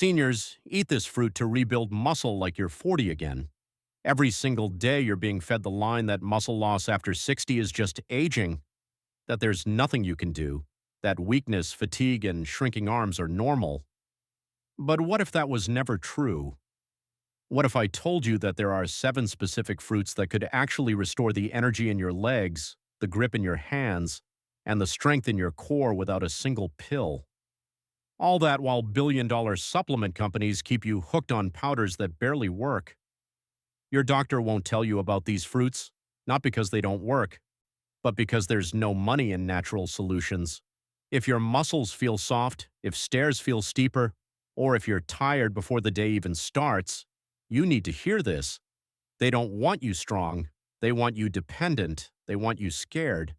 Seniors, eat this fruit to rebuild muscle like you're 40 again. Every single day you're being fed the line that muscle loss after 60 is just aging, that there's nothing you can do, that weakness, fatigue, and shrinking arms are normal. But what if that was never true? What if I told you that there are 7 specific fruits that could actually restore the energy in your legs, the grip in your hands, and the strength in your core without a single pill? All that while billion-dollar supplement companies keep you hooked on powders that barely work. Your doctor won't tell you about these fruits, not because they don't work, but because there's no money in natural solutions. If your muscles feel soft, if stairs feel steeper, or if you're tired before the day even starts, you need to hear this. They don't want you strong. They want you dependent. They want you scared.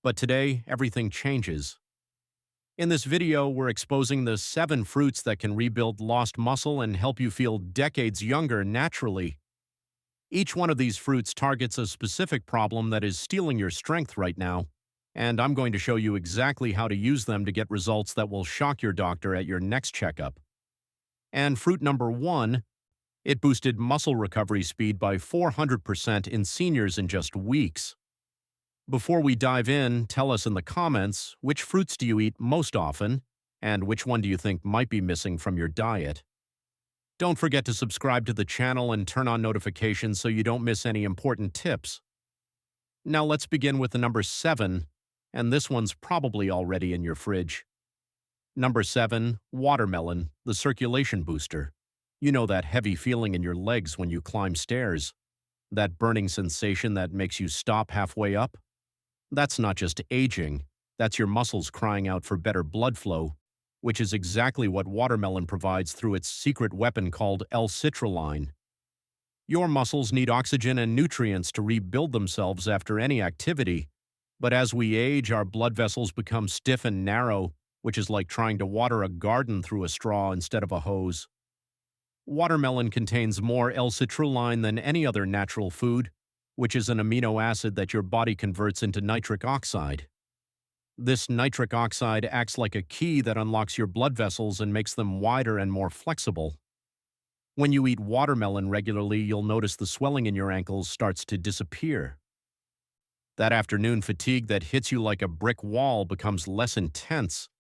But today, everything changes. In this video, we're exposing the 7 fruits that can rebuild lost muscle and help you feel decades younger naturally. Each one of these fruits targets a specific problem that is stealing your strength right now, and I'm going to show you exactly how to use them to get results that will shock your doctor at your next checkup. And fruit number 1, it boosted muscle recovery speed by 400% in seniors in just weeks. Before we dive in, tell us in the comments, which fruits do you eat most often, and which one do you think might be missing from your diet? Don't forget to subscribe to the channel and turn on notifications so you don't miss any important tips. Now let's begin with the number 7, and this one's probably already in your fridge. Number 7, watermelon, the circulation booster. You know that heavy feeling in your legs when you climb stairs? That burning sensation that makes you stop halfway up? That's not just aging, that's your muscles crying out for better blood flow, which is exactly what watermelon provides through its secret weapon called L-citrulline. Your muscles need oxygen and nutrients to rebuild themselves after any activity, but as we age, our blood vessels become stiff and narrow, which is like trying to water a garden through a straw instead of a hose. Watermelon contains more L-citrulline than any other natural food, which is an amino acid that your body converts into nitric oxide. This nitric oxide acts like a key that unlocks your blood vessels and makes them wider and more flexible. When you eat watermelon regularly, you'll notice the swelling in your ankles starts to disappear. That afternoon fatigue that hits you like a brick wall becomes less intense.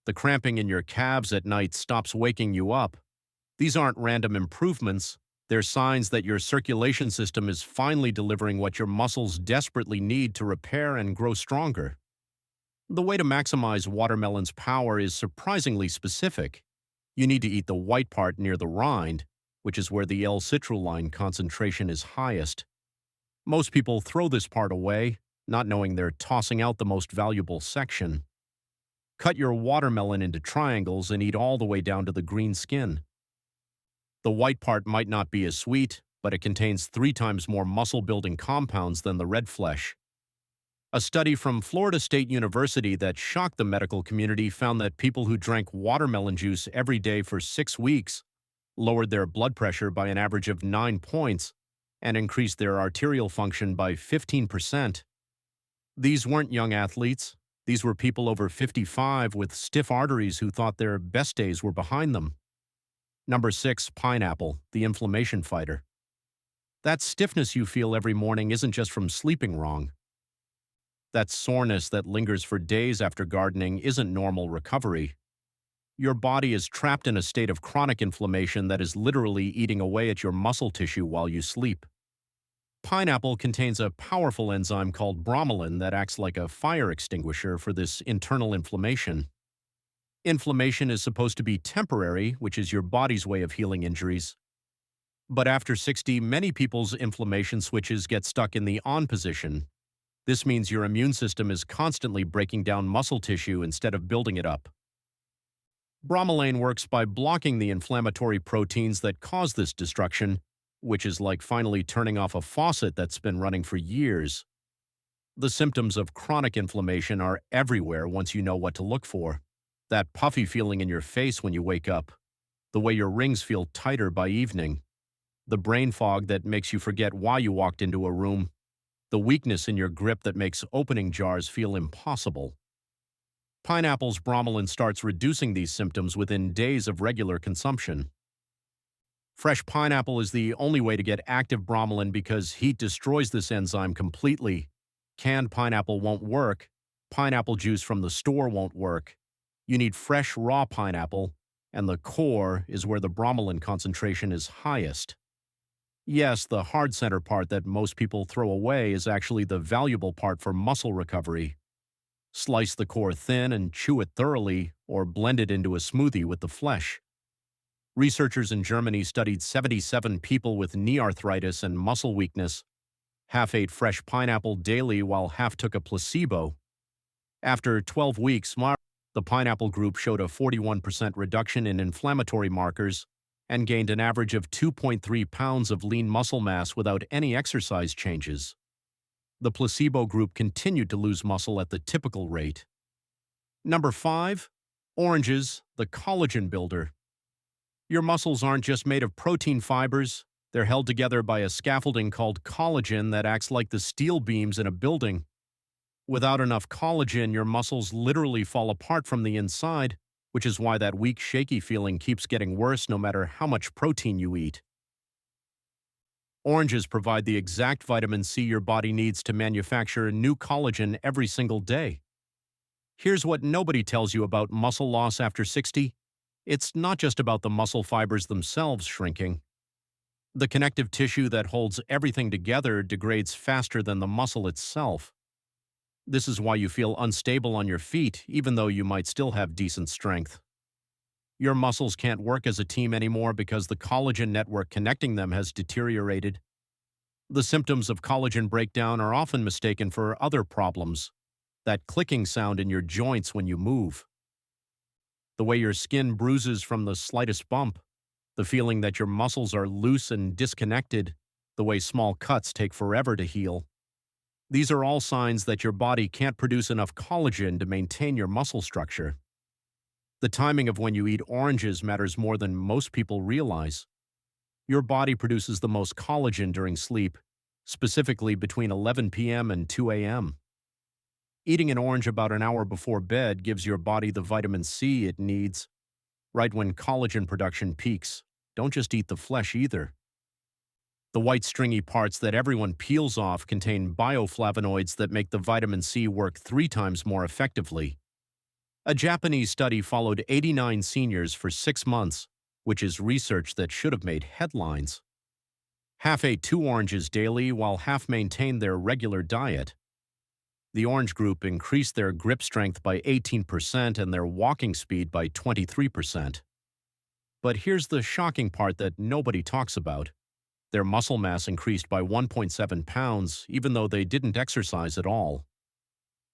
The cramping in your calves at night stops waking you up. These aren't random improvements. They're signs that your circulation system is finally delivering what your muscles desperately need to repair and grow stronger. The way to maximize watermelon's power is surprisingly specific. You need to eat the white part near the rind, which is where the L-citrulline concentration is highest. Most people throw this part away, not knowing they're tossing out the most valuable section. Cut your watermelon into triangles and eat all the way down to the green skin. The white part might not be as sweet, but it contains 3 times more muscle-building compounds than the red flesh. A study from Florida State University that shocked the medical community found that people who drank watermelon juice every day for 6 weeks lowered their blood pressure by an average of 9 points and increased their arterial function by 15%. These weren't young athletes. These were people over 55 with stiff arteries who thought their best days were behind them. Number 6, pineapple, the inflammation fighter. That stiffness you feel every morning isn't just from sleeping wrong. That soreness that lingers for days after gardening isn't normal recovery. Your body is trapped in a state of chronic inflammation that is literally eating away at your muscle tissue while you sleep. Pineapple contains a powerful enzyme called bromelain that acts like a fire extinguisher for this internal inflammation. Inflammation is supposed to be temporary, which is your body's way of healing injuries. But after 60, many people's inflammation switches get stuck in the on position. This means your immune system is constantly breaking down muscle tissue instead of building it up. Bromelain works by blocking the inflammatory proteins that cause this destruction, which is like finally turning off a faucet that's been running for years. The symptoms of chronic inflammation are everywhere once you know what to look for. That puffy feeling in your face when you wake up, the way your rings feel tighter by evening, the brain fog that makes you forget why you walked into a room, the weakness in your grip that makes opening jars feel impossible. Pineapple's bromelain starts reducing these symptoms within days of regular consumption. Fresh pineapple is the only way to get active bromelain because heat destroys this enzyme completely. Canned pineapple won't work. Pineapple juice from the store won't work. You need fresh raw pineapple, and the core is where the bromelain concentration is highest. Yes, the hard center part that most people throw away is actually the valuable part for muscle recovery. Slice the core thin and chew it thoroughly, or blend it into a smoothie with the flesh. Researchers in Germany studied 77 people with knee arthritis and muscle weakness. Half ate fresh pineapple daily while half took a placebo. After 12 weeks, the pineapple group showed a 41% reduction in inflammatory markers and gained an average of 2.3 pounds of lean muscle mass without any exercise changes. The placebo group continued to lose muscle at the typical rate. Number 5. Oranges, the collagen builder. Your muscles aren't just made of protein fibers, they're held together by a scaffolding called collagen that acts like the steel beams in a building. Without enough collagen, your muscles literally fall apart from the inside, which is why that weak, shaky feeling keeps getting worse no matter how much protein you eat. Oranges provide the exact vitamin C your body needs to manufacture new collagen every single day. Here's what nobody tells you about muscle loss after 60. It's not just about the muscle fibers themselves shrinking. The connective tissue that holds everything together degrades faster than the muscle itself. This is why you feel unstable on your feet, even though you might still have decent strength. Your muscles can't work as a team anymore because the collagen network connecting them has deteriorated. The symptoms of collagen breakdown are often mistaken for other problems. That clicking sound in your joints when you move. The way your skin bruises from the slightest bump. The feeling that your muscles are loose and disconnected. The way small cuts take forever to heal. These are all signs that your body can't produce enough collagen to maintain your muscle structure. The timing of when you eat oranges matters more than most people realize. Your body produces the most collagen during sleep, specifically between 11 p.m. and 2 a.m. Eating an orange about an hour before bed gives your body the vitamin C it needs, right when collagen production peaks. Don't just eat the flesh either. The white stringy parts that everyone peels off contain bioflavonoids that make the vitamin C work 3 times more effectively. A Japanese study followed 89 seniors for 6 months, which is research that should have made headlines. Half ate 2 oranges daily while half maintained their regular diet. The orange group increased their grip strength by 18% and their walking speed by 23%. But here's the shocking part that nobody talks about. Their muscle mass increased by 1.7 pounds, even though they didn't exercise at all.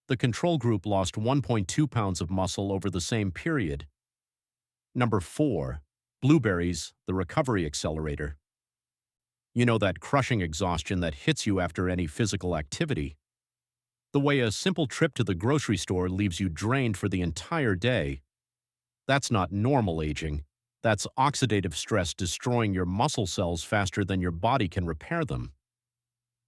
The control group lost 1.2 pounds of muscle over the same period. Number 4. Blueberries, the recovery accelerator. You know that crushing exhaustion that hits you after any physical activity. The way a simple trip to the grocery store leaves you drained for the entire day. That's not normal aging. That's oxidative stress destroying your muscle cells faster than your body can repair them.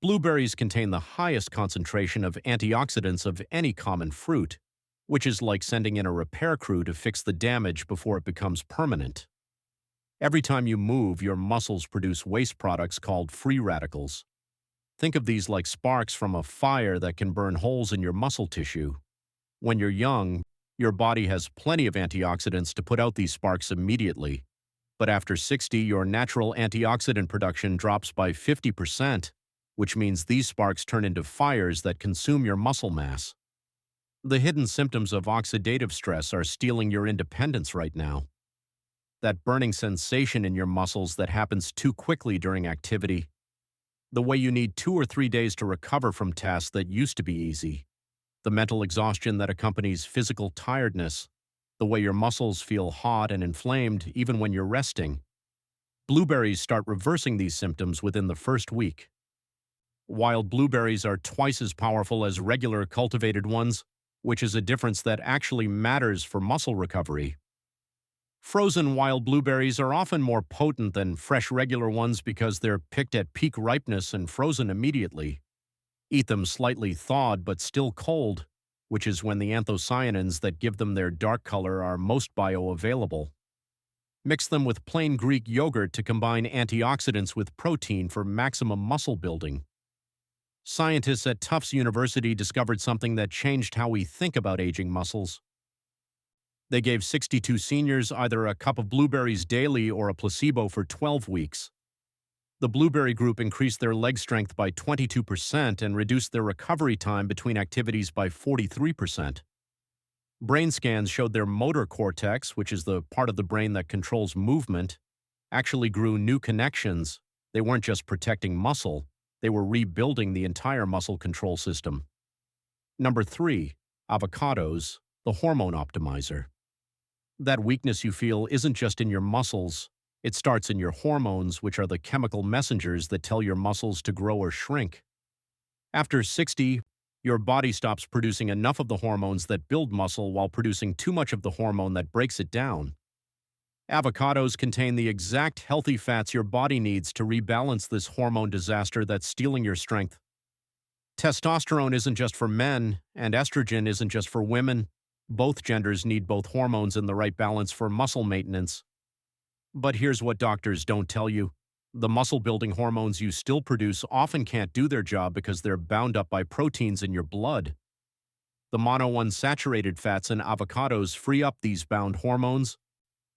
Blueberries contain the highest concentration of antioxidants of any common fruit, which is like sending in a repair crew to fix the damage before it becomes permanent. Every time you move, your muscles produce waste products called free radicals. Think of these like sparks from a fire that can burn holes in your muscle tissue. When you're young, your body has plenty of antioxidants to put out these sparks immediately. But after 60, your natural antioxidant production drops by 50%, which means these sparks turn into fires that consume your muscle mass. The hidden symptoms of oxidative stress are stealing your independence right now. That burning sensation in your muscles that happens too quickly during activity. The way you need 2 or 3 days to recover from tasks that used to be easy. The mental exhaustion that accompanies physical tiredness, the way your muscles feel hot and inflamed even when you're resting. Blueberries start reversing these symptoms within the first week. Wild blueberries are twice as powerful as regular cultivated ones, which is a difference that actually matters for muscle recovery. Frozen wild blueberries are often more potent than fresh regular ones because they're picked at peak ripeness and frozen immediately. Eat them slightly thawed but still cold, which is when the anthocyanins that give them their dark color are most bioavailable. Mix them with plain Greek yogurt to combine antioxidants with protein for maximum muscle building. Scientists at Tufts University discovered something that changed how we think about aging muscles. They gave 62 seniors either a cup of blueberries daily or a placebo for 12 weeks. The blueberry group increased their leg strength by 22% and reduced their recovery time between activities by 43%. Brain scans showed their motor cortex, which is the part of the brain that controls movement, actually grew new connections. They weren't just protecting muscle, they were rebuilding the entire muscle control system. Number 3, avocados, the hormone optimizer. That weakness you feel isn't just in your muscles, it starts in your hormones, which are the chemical messengers that tell your muscles to grow or shrink. After 60, your body stops producing enough of the hormones that build muscle while producing too much of the hormone that breaks it down. Avocados contain the exact healthy fats your body needs to rebalance this hormone disaster that's stealing your strength. Testosterone isn't just for men, and estrogen isn't just for women. Both genders need both hormones in the right balance for muscle maintenance. But here's what doctors don't tell you. The muscle-building hormones you still produce often can't do their job because they're bound up by proteins in your blood. The monounsaturated fats in avocados free up these bound hormones,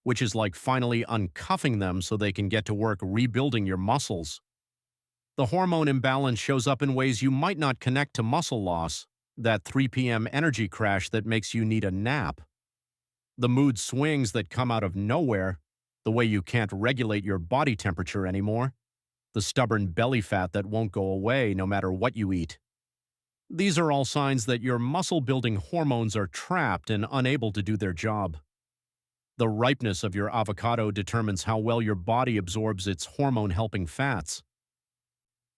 which is like finally uncuffing them so they can get to work rebuilding your muscles. The hormone imbalance shows up in ways you might not connect to muscle loss, that 3 p.m. energy crash that makes you need a nap. The mood swings that come out of nowhere, the way you can't regulate your body temperature anymore, the stubborn belly fat that won't go away no matter what you eat. These are all signs that your muscle-building hormones are trapped and unable to do their job. The ripeness of your avocado determines how well your body absorbs its hormone-helping fats.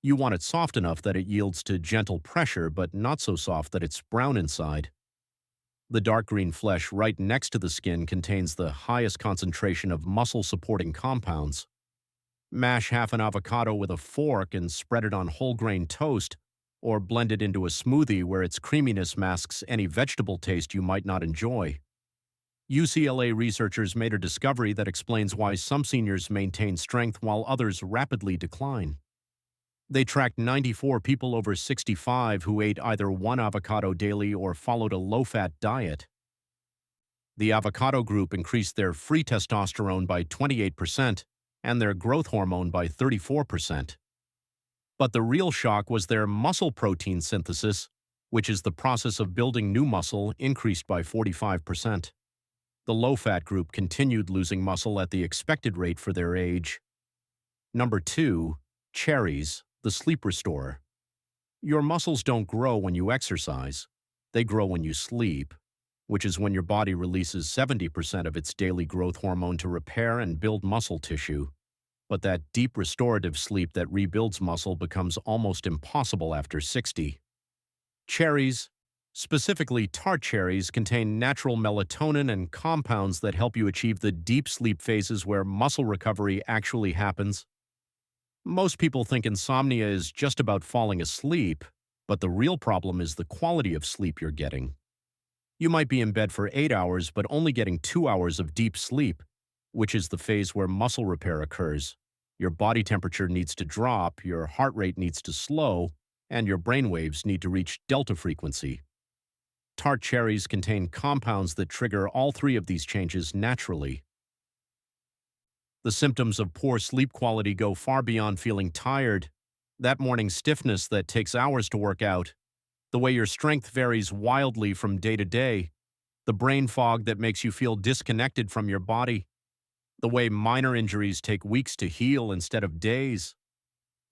You want it soft enough that it yields to gentle pressure, but not so soft that it's brown inside. The dark green flesh right next to the skin contains the highest concentration of muscle-supporting compounds. Mash half an avocado with a fork and spread it on whole-grain toast, or blend it into a smoothie where its creaminess masks any vegetable taste you might not enjoy. UCLA researchers made a discovery that explains why some seniors maintain strength while others rapidly decline. They tracked 94 people over 65 who ate either one avocado daily or followed a low-fat diet. The avocado group increased their free testosterone by 28% and their growth hormone by 34%. But the real shock was their muscle protein synthesis, which is the process of building new muscle, increased by 45%. The low-fat group continued losing muscle at the expected rate for their age. Number 2, Cherries, the sleep restorer. Your muscles don't grow when you exercise. They grow when you sleep, which is when your body releases 70% of its daily growth hormone to repair and build muscle tissue. But that deep restorative sleep that rebuilds muscle becomes almost impossible after 60. Cherries, specifically tart cherries, contain natural melatonin and compounds that help you achieve the deep sleep phases where muscle recovery actually happens. Most people think insomnia is just about falling asleep, but the real problem is the quality of sleep you're getting. You might be in bed for 8 hours but only getting 2 hours of deep sleep, which is the phase where muscle repair occurs. Your body temperature needs to drop, your heart rate needs to slow, and your brainwaves need to reach delta frequency. Tart cherries contain compounds that trigger all 3 of these changes naturally. The symptoms of poor sleep quality go far beyond feeling tired, that morning stiffness that takes hours to work out, the way your strength varies wildly from day to day, the brain fog that makes you feel disconnected from your body, the way minor injuries take weeks to heal instead of days.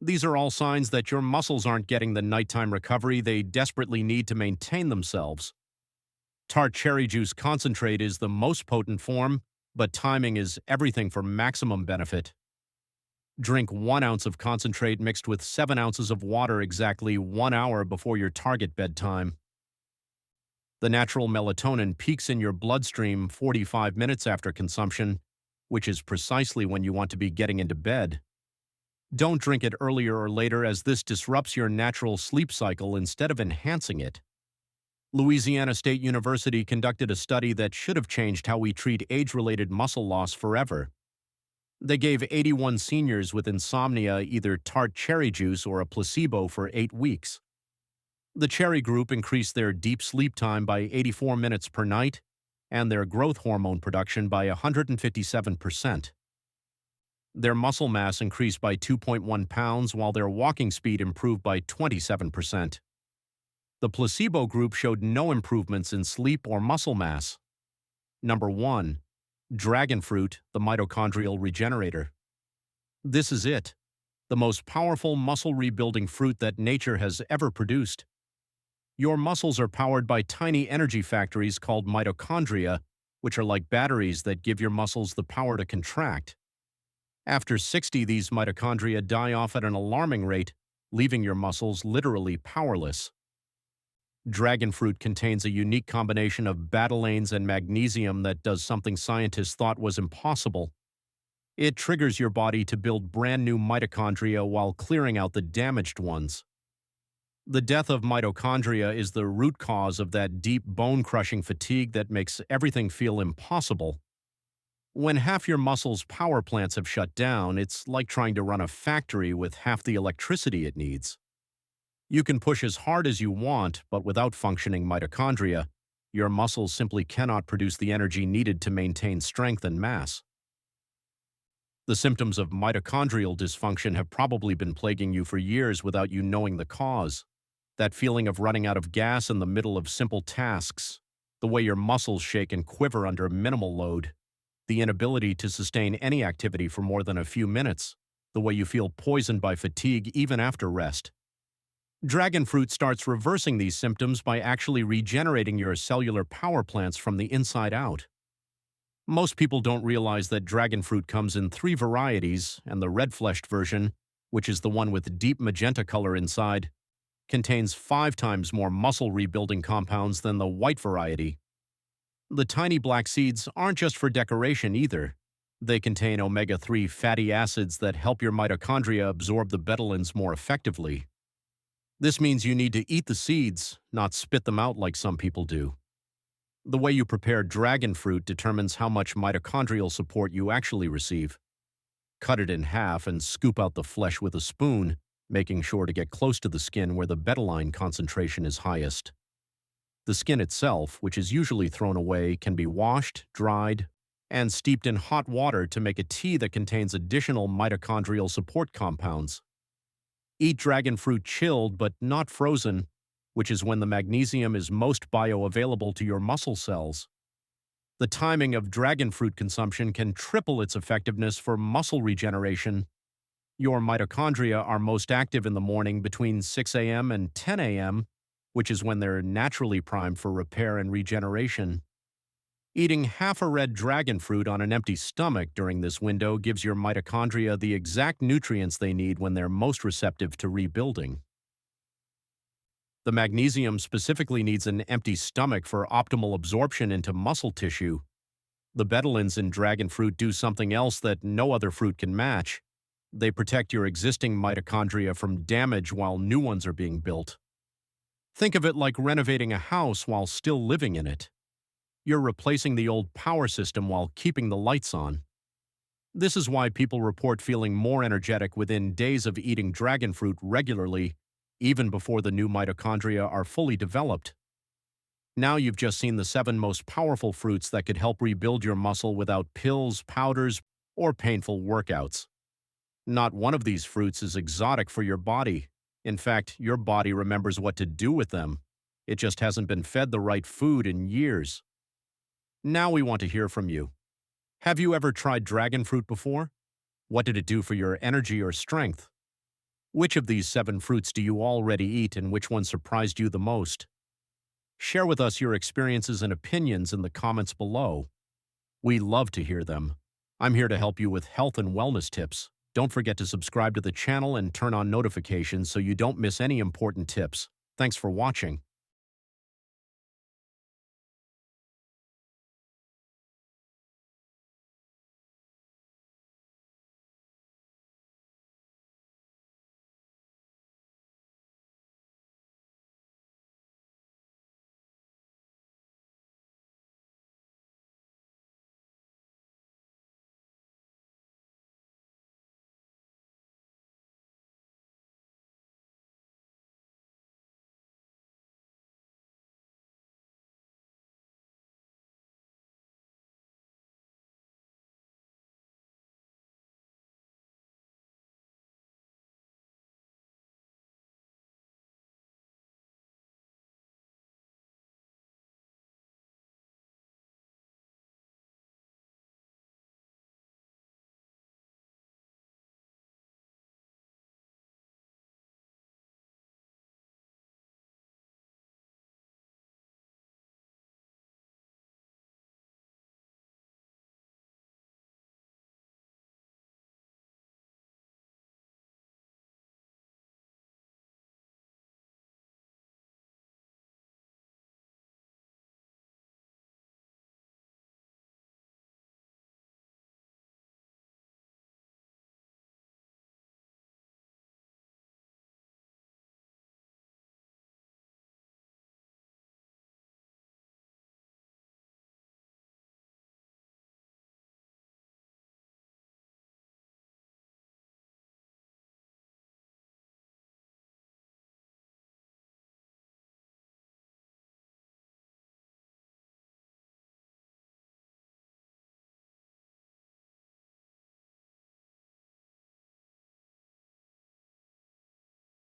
These are all signs that your muscles aren't getting the nighttime recovery they desperately need to maintain themselves. Tart cherry juice concentrate is the most potent form, but timing is everything for maximum benefit. Drink 1 ounce of concentrate mixed with 7 ounces of water exactly 1 hour before your target bedtime. The natural melatonin peaks in your bloodstream 45 minutes after consumption, which is precisely when you want to be getting into bed. Don't drink it earlier or later, as this disrupts your natural sleep cycle instead of enhancing it. Louisiana State University conducted a study that should have changed how we treat age-related muscle loss forever. They gave 81 seniors with insomnia either tart cherry juice or a placebo for 8 weeks. The cherry group increased their deep sleep time by 84 minutes per night and their growth hormone production by 157%. Their muscle mass increased by 2.1 pounds while their walking speed improved by 27%. The placebo group showed no improvements in sleep or muscle mass. Number 1. Dragon fruit, the mitochondrial regenerator. This is it, the most powerful muscle rebuilding fruit that nature has ever produced. Your muscles are powered by tiny energy factories called mitochondria, which are like batteries that give your muscles the power to contract. After 60, these mitochondria die off at an alarming rate, leaving your muscles literally powerless. Dragon fruit contains a unique combination of betalains and magnesium that does something scientists thought was impossible. It triggers your body to build brand new mitochondria while clearing out the damaged ones. The death of mitochondria is the root cause of that deep bone-crushing fatigue that makes everything feel impossible. When half your muscles' power plants have shut down, it's like trying to run a factory with half the electricity it needs. You can push as hard as you want, but without functioning mitochondria, your muscles simply cannot produce the energy needed to maintain strength and mass. The symptoms of mitochondrial dysfunction have probably been plaguing you for years without you knowing the cause. That feeling of running out of gas in the middle of simple tasks, the way your muscles shake and quiver under minimal load, the inability to sustain any activity for more than a few minutes, the way you feel poisoned by fatigue even after rest. Dragon fruit starts reversing these symptoms by actually regenerating your cellular power plants from the inside out. Most people don't realize that dragon fruit comes in 3 varieties, and the red-fleshed version, which is the one with deep magenta color inside, contains 5 times more muscle-rebuilding compounds than the white variety. The tiny black seeds aren't just for decoration either. They contain omega-3 fatty acids that help your mitochondria absorb the betalains more effectively. This means you need to eat the seeds, not spit them out like some people do. The way you prepare dragon fruit determines how much mitochondrial support you actually receive. Cut it in half and scoop out the flesh with a spoon, making sure to get close to the skin where the betalain concentration is highest. The skin itself, which is usually thrown away, can be washed, dried, and steeped in hot water to make a tea that contains additional mitochondrial support compounds. Eat dragon fruit chilled but not frozen, which is when the magnesium is most bioavailable to your muscle cells. The timing of dragon fruit consumption can triple its effectiveness for muscle regeneration. Your mitochondria are most active in the morning between 6 a.m. and 10 a.m., which is when they're naturally primed for repair and regeneration. Eating half a red dragon fruit on an empty stomach during this window gives your mitochondria the exact nutrients they need when they're most receptive to rebuilding. The magnesium specifically needs an empty stomach for optimal absorption into muscle tissue. The betalains in dragon fruit do something else that no other fruit can match. They protect your existing mitochondria from damage while new ones are being built. Think of it like renovating a house while still living in it. You're replacing the old power system while keeping the lights on. This is why people report feeling more energetic within days of eating dragon fruit regularly, even before the new mitochondria are fully developed. Now you've just seen the 7 most powerful fruits that could help rebuild your muscle without pills, powders, or painful workouts. Not one of these fruits is exotic for your body. In fact, your body remembers what to do with them. It just hasn't been fed the right food in years. Now we want to hear from you. Have you ever tried dragon fruit before? What did it do for your energy or strength? Which of these 7 fruits do you already eat and which one surprised you the most? Share with us your experiences and opinions in the comments below. We love to hear them. I'm here to help you with health and wellness tips. Don't forget to subscribe to the channel and turn on notifications so you don't miss any important tips. Thanks for watching.